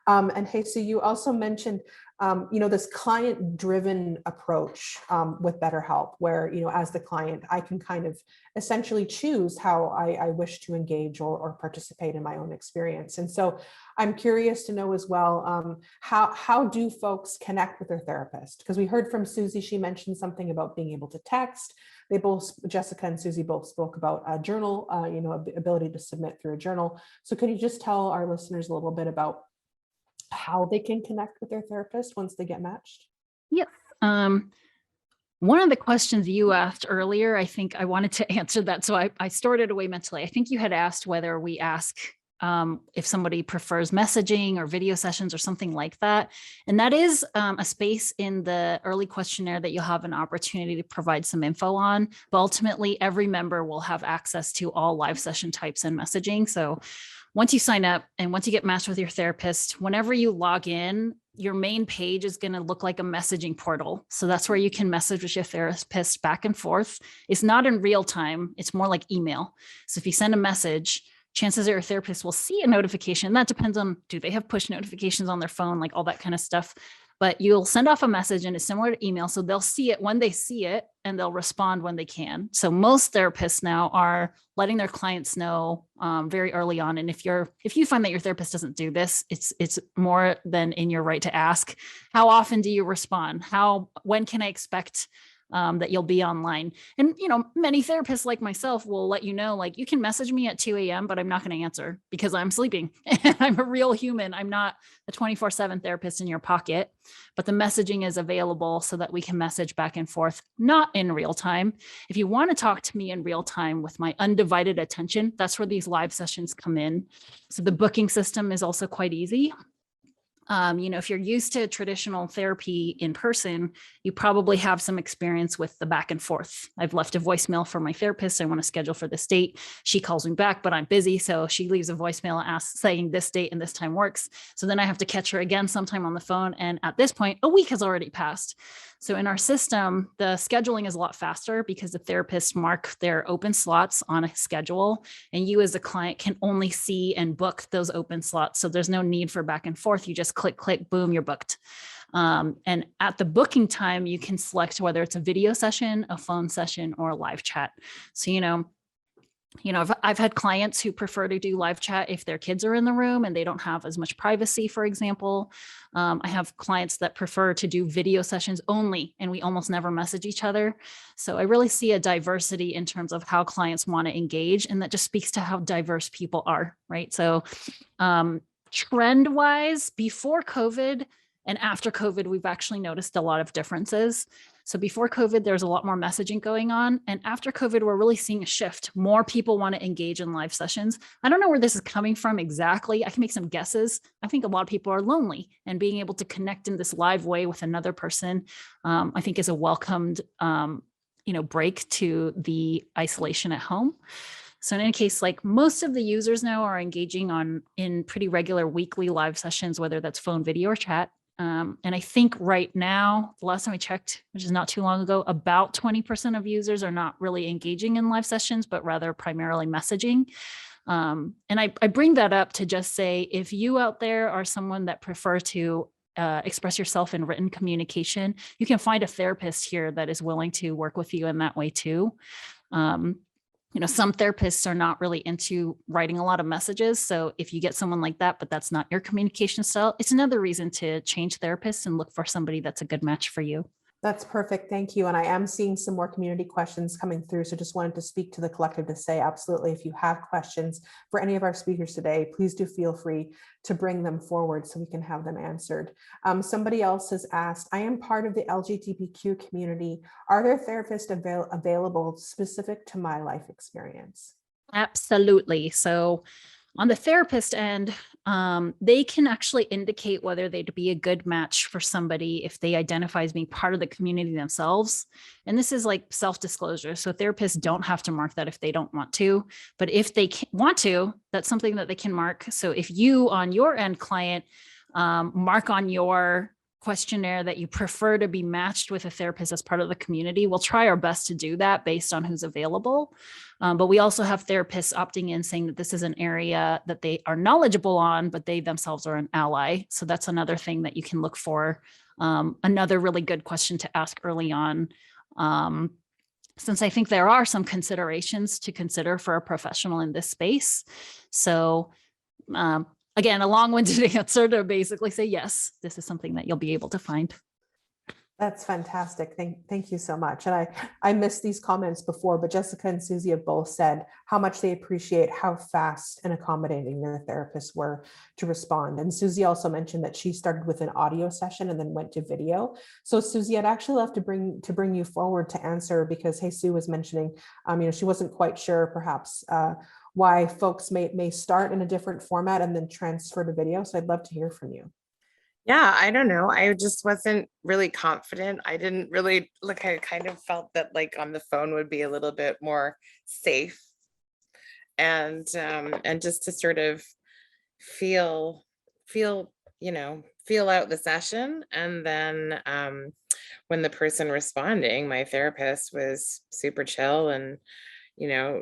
And Haesue, you also mentioned, this client-driven approach with BetterHelp, where, as the client, I can kind of essentially choose how I wish to engage or participate in my own experience. And so I'm curious to know as well, how do folks connect with their therapist? Because we heard from Suzie, she mentioned something about being able to text, Jessica and Suzie both spoke about a journal, ability to submit through a journal. So can you just tell our listeners a little bit about how they can connect with their therapist once they get matched? Yes. One of the questions you asked earlier, I think I wanted to answer that. So I stored it away mentally. I think you had asked whether we ask if somebody prefers messaging or video sessions or something like that. And that is a space in the early questionnaire that you'll have an opportunity to provide some info on. But ultimately, every member will have access to all live session types and messaging. So once you sign up and once you get matched with your therapist, whenever you log in, your main page is going to look like a messaging portal. So that's where you can message with your therapist back and forth. It's not in real time. It's more like email. So if you send a message, chances are your therapist will see a notification. That depends on, do they have push notifications on their phone, like all that kind of stuff. But you'll send off a message and it's similar to email. So they'll see it when they see it and they'll respond when they can. So most therapists now are letting their clients know very early on. And if you find that your therapist doesn't do this, it's more than in your right to ask, how often do you respond? When can I expect that you'll be online? And, many therapists like myself will let you know, like, you can message me at 2 a.m., but I'm not going to answer because I'm sleeping. I'm a real human. I'm not a 24/7 therapist in your pocket, but the messaging is available so that we can message back and forth, not in real time. If you want to talk to me in real time with my undivided attention, that's where these live sessions come in. So the booking system is also quite easy. If you're used to traditional therapy in person, you probably have some experience with the back and forth. I've left a voicemail for my therapist. I want to schedule for this date. She calls me back, but I'm busy. So she leaves a voicemail saying this date and this time works. So then I have to catch her again sometime on the phone. And at this point, a week has already passed. So in our system, the scheduling is a lot faster because the therapists mark their open slots on a schedule, and you as a client can only see and book those open slots. So there's no need for back and forth. You just click, boom, you're booked. And at the booking time, you can select whether it's a video session, a phone session, or a live chat. So, I've had clients who prefer to do live chat if their kids are in the room and they don't have as much privacy, for example. I have clients that prefer to do video sessions only, and we almost never message each other. So I really see a diversity in terms of how clients want to engage, and that just speaks to how diverse people are, right? So trend-wise, before COVID and after COVID, we've actually noticed a lot of differences. So before COVID, there's a lot more messaging going on. And after COVID, we're really seeing a shift. More people want to engage in live sessions. I don't know where this is coming from exactly. I can make some guesses. I think a lot of people are lonely, and being able to connect in this live way with another person, I think is a welcomed, break to the isolation at home. So in any case, like, most of the users now are engaging in pretty regular weekly live sessions, whether that's phone, video, or chat. And I think right now, the last time I checked, which is not too long ago, about 20% of users are not really engaging in live sessions, but rather primarily messaging. And I bring that up to just say, if you out there are someone that prefer to express yourself in written communication, you can find a therapist here that is willing to work with you in that way too. Some therapists are not really into writing a lot of messages. So if you get someone like that, but that's not your communication style, it's another reason to change therapists and look for somebody that's a good match for you. That's perfect. Thank you. And I am seeing some more community questions coming through. So just wanted to speak to the collective to say, absolutely, if you have questions for any of our speakers today, please do feel free to bring them forward so we can have them answered. Somebody else has asked, I am part of the LGBTQ community. Are there therapists available specific to my life experience? Absolutely. So on the therapist end, they can actually indicate whether they'd be a good match for somebody if they identify as being part of the community themselves. And this is like self-disclosure. So therapists don't have to mark that if they don't want to, but if they want to, that's something that they can mark. So if you, on your end client, mark on your questionnaire that you prefer to be matched with a therapist as part of the community, we'll try our best to do that based on who's available. But we also have therapists opting in saying that this is an area that they are knowledgeable on, but they themselves are an ally. So that's another thing that you can look for. Another really good question to ask early on, since I think there are some considerations to consider for a professional in this space. So again, a long-winded answer to basically say, yes, this is something that you'll be able to find. That's fantastic. Thank you so much. And I missed these comments before, but Jessica and Susie have both said how much they appreciate how fast and accommodating their therapists were to respond. And Susie also mentioned that she started with an audio session and then went to video. So Susie, I'd actually love to bring you forward to answer, because Haesue was mentioning, she wasn't quite sure perhaps why folks may start in a different format and then transfer to video. So I'd love to hear from you. Yeah, I don't know. I just wasn't really confident. I didn't really like, I kind of felt that like on the phone would be a little bit more safe, and just to sort of feel, feel out the session. And then when the person responding, my therapist, was super chill and,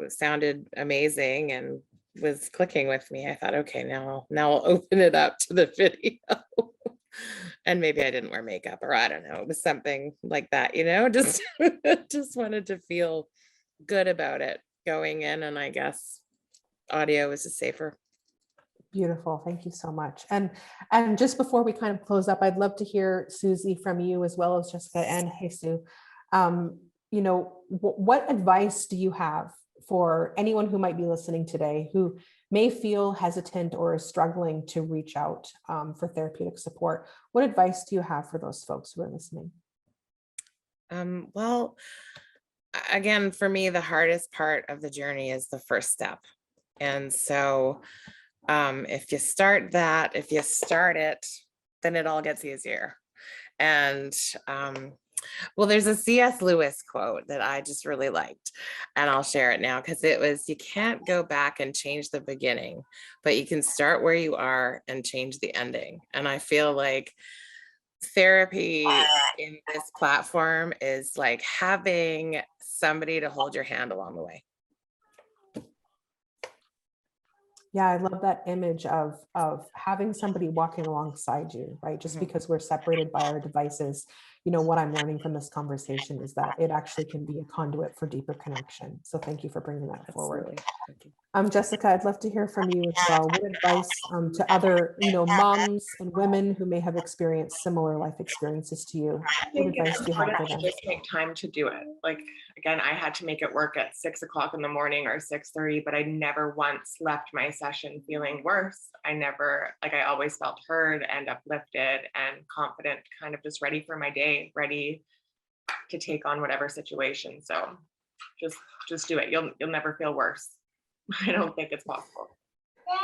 sounded amazing and was clicking with me, I thought, okay, now I'll open it up to the video. And maybe I didn't wear makeup, or I don't know, it was something like that, just just wanted to feel good about it going in. And I guess audio is just safer. Beautiful. Thank you so much. And just before we kind of close up, I'd love to hear, Susie, from you, as well as Jessica and Haesue. What advice do you have for anyone who might be listening today who may feel hesitant or is struggling to reach out for therapeutic support? What advice do you have for those folks who are listening? Well, again, for me, the hardest part of the journey is the first step. And so if you start it, then it all gets easier. And well, there's a C.S. Lewis quote that I just really liked, and I'll share it now, because it was, you can't go back and change the beginning, but you can start where you are and change the ending. And I feel like therapy in this platform is like having somebody to hold your hand along the way. Yeah, I love that image of having somebody walking alongside you, right? Just because we're separated by our devices, what I'm learning from this conversation is that it actually can be a conduit for deeper connection. So thank you for bringing that forward. Thank you. Jessica, I'd love to hear from you as well. What advice to other, moms and women who may have experienced similar life experiences to you? What advice do you have for them? Just make time to do it. Like, again, I had to make it work at 6 o'clock in the morning or 6:30, but I never once left my session feeling worse. I always felt heard and uplifted and confident, kind of just ready for my day, ready to take on whatever situation. So just do it. You'll never feel worse. I don't think it's possible.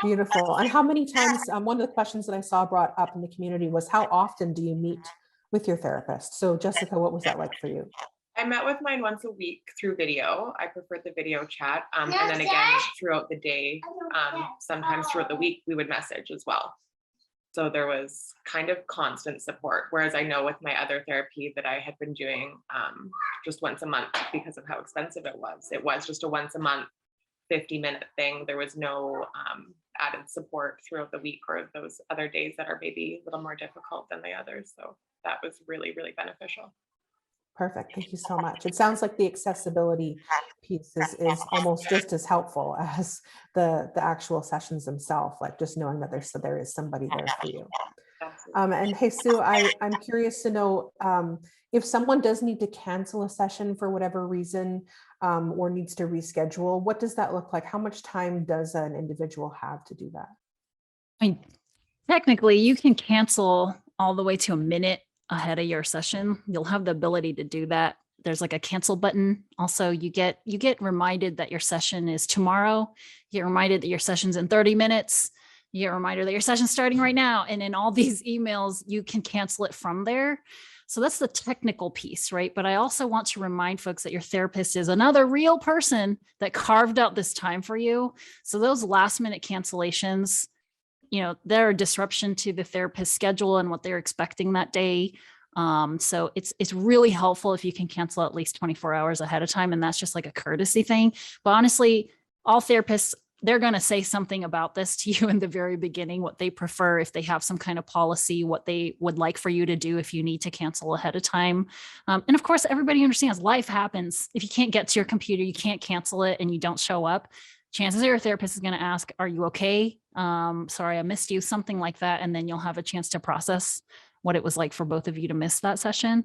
Beautiful. And how many times, one of the questions that I saw brought up in the community was, how often do you meet with your therapist? So Jessica, what was that like for you? I met with mine once a week through video. I preferred the video chat. And then again, throughout the day, sometimes throughout the week, we would message as well. So there was kind of constant support. Whereas I know with my other therapy that I had been doing just once a month, because of how expensive it was just a once a month 50-minute thing. There was no added support throughout the week or those other days that are maybe a little more difficult than the others. So that was really, really beneficial. Perfect. Thank you so much. It sounds like the accessibility piece is almost just as helpful as the actual sessions themselves, like just knowing that there is somebody there for you. And Haesue, I'm curious to know if someone does need to cancel a session for whatever reason or needs to reschedule, what does that look like? How much time does an individual have to do that? I mean, technically, you can cancel all the way to a minute ahead of your session. You'll have the ability to do that. There's like a cancel button. Also, you get reminded that your session is tomorrow. You get reminded that your session's in 30 minutes. You get a reminder that your session's starting right now. And in all these emails, you can cancel it from there. So that's the technical piece, right? But I also want to remind folks that your therapist is another real person that carved out this time for you. So those last minute cancellations, they're a disruption to the therapist's schedule and what they're expecting that day. So it's really helpful if you can cancel at least 24 hours ahead of time. And that's just like a courtesy thing. But honestly, all therapists, they're going to say something about this to you in the very beginning, what they prefer, if they have some kind of policy, what they would like for you to do if you need to cancel ahead of time. And of course, everybody understands life happens. If you can't get to your computer, you can't cancel it and you don't show up. Chances are your therapist is going to ask, are you okay? Sorry, I missed you, something like that. And then you'll have a chance to process what it was like for both of you to miss that session.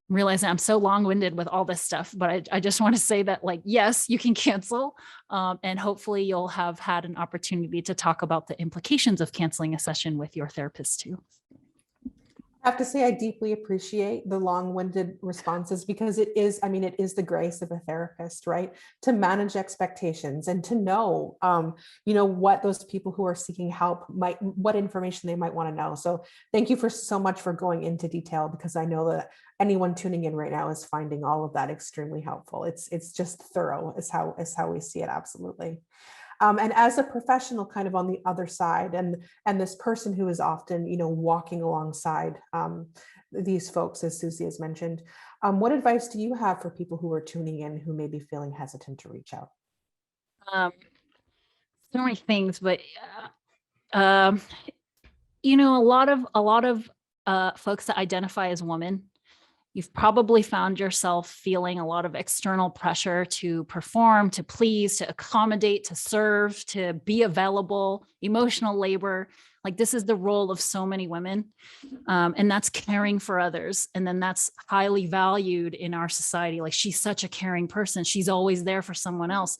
Realizing I'm so long-winded with all this stuff, but I just want to say that, like, yes, you can cancel, and hopefully you'll have had an opportunity to talk about the implications of canceling a session with your therapist too. I have to say, I deeply appreciate the long-winded responses, because it is, I mean, it is the grace of a therapist, right? To manage expectations and to know, what those people who are seeking help what information they might want to know. So thank you so much for going into detail, because I know that anyone tuning in right now is finding all of that extremely helpful. It's just thorough is how we see it. Absolutely. And as a professional kind of on the other side, and this person who is often, walking alongside these folks, as Suzie has mentioned, what advice do you have for people who are tuning in who may be feeling hesitant to reach out? So many things, but a lot of folks that identify as women, you've probably found yourself feeling a lot of external pressure to perform, to please, to accommodate, to serve, to be available, emotional labor. Like, this is the role of so many women. And that's caring for others. And then that's highly valued in our society. Like, she's such a caring person. She's always there for someone else.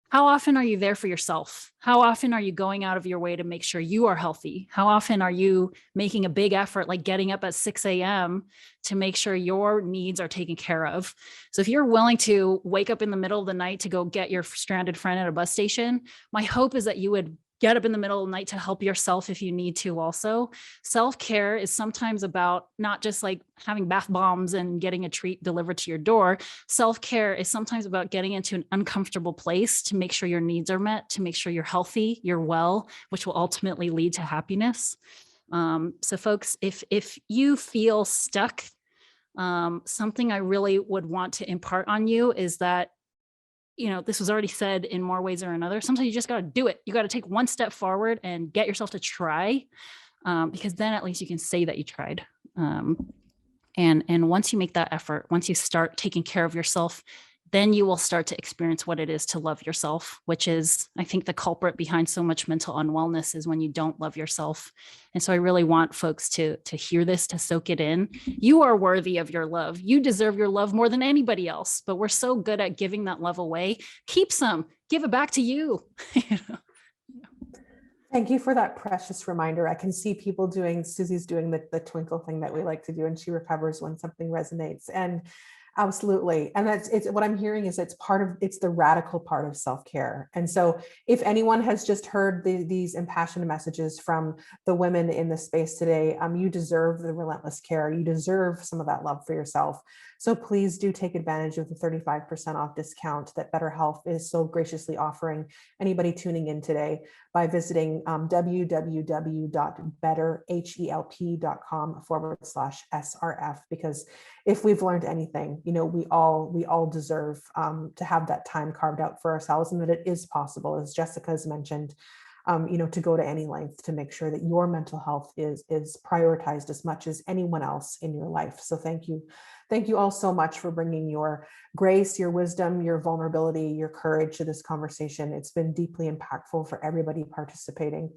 How often are you there for yourself? How often are you going out of your way to make sure you are healthy? How often are you making a big effort, like getting up at 6 a.m. to make sure your needs are taken care of? So if you're willing to wake up in the middle of the night to go get your stranded friend at a bus station, my hope is that you would get up in the middle of the night to help yourself if you need to also. Self-care is sometimes about not just like having bath bombs and getting a treat delivered to your door. Self-care is sometimes about getting into an uncomfortable place to make sure your needs are met, to make sure you're healthy, you're well, which will ultimately lead to happiness. So folks, if you feel stuck, something I really would want to impart on you is that, this was already said in more ways or another. Sometimes you just got to do it. You got to take one step forward and get yourself to try, because then at least you can say that you tried. And once you make that effort, once you start taking care of yourself, then you will start to experience what it is to love yourself, which is, I think, the culprit behind so much mental unwellness is when you don't love yourself. And so I really want folks to hear this, to soak it in. You are worthy of your love. You deserve your love more than anybody else, but we're so good at giving that love away. Keep some, give it back to you. Thank you for that precious reminder. I can see people Suzie's doing the twinkle thing that we like to do, and she recovers when something resonates. And absolutely. And it's what I'm hearing is it's the radical part of self-care. And so if anyone has just heard these impassioned messages from the women in the space today, you deserve the relentless care. You deserve some of that love for yourself. So please do take advantage of the 35% off discount that BetterHelp is so graciously offering anybody tuning in today by visiting www.betterhelp.com/SRF, because if we've learned anything, we all deserve to have that time carved out for ourselves, and that it is possible, as Jessica has mentioned, to go to any length to make sure that your mental health is prioritized as much as anyone else in your life. So thank you all so much for bringing your grace, your wisdom, your vulnerability, your courage to this conversation. It's been deeply impactful for everybody participating,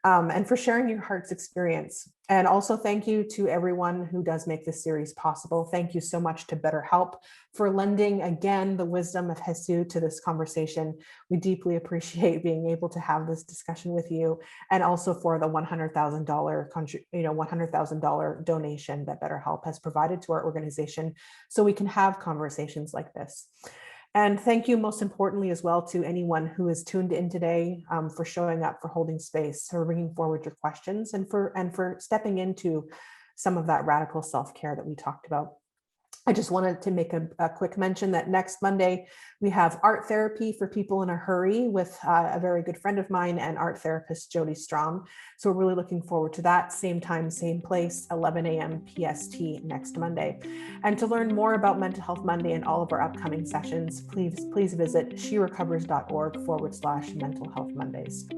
and for sharing your heart's experience. And also thank you to everyone who does make this series possible. Thank you so much to BetterHelp for lending, again, the wisdom of Haesue to this conversation. We deeply appreciate being able to have this discussion with you, and also for the $100,000 donation that BetterHelp has provided to our organization so we can have conversations like this. And thank you most importantly as well to anyone who is tuned in today, for showing up, for holding space, for bringing forward your questions, and for stepping into some of that radical self-care that we talked about. I just wanted to make a quick mention that next Monday, we have art therapy for people in a hurry with a very good friend of mine and art therapist, Jody Strom. So we're really looking forward to that. Same time, same place, 11 a.m. PST next Monday. And to learn more about Mental Health Monday and all of our upcoming sessions, please visit sherecovers.org/Mental Health Mondays.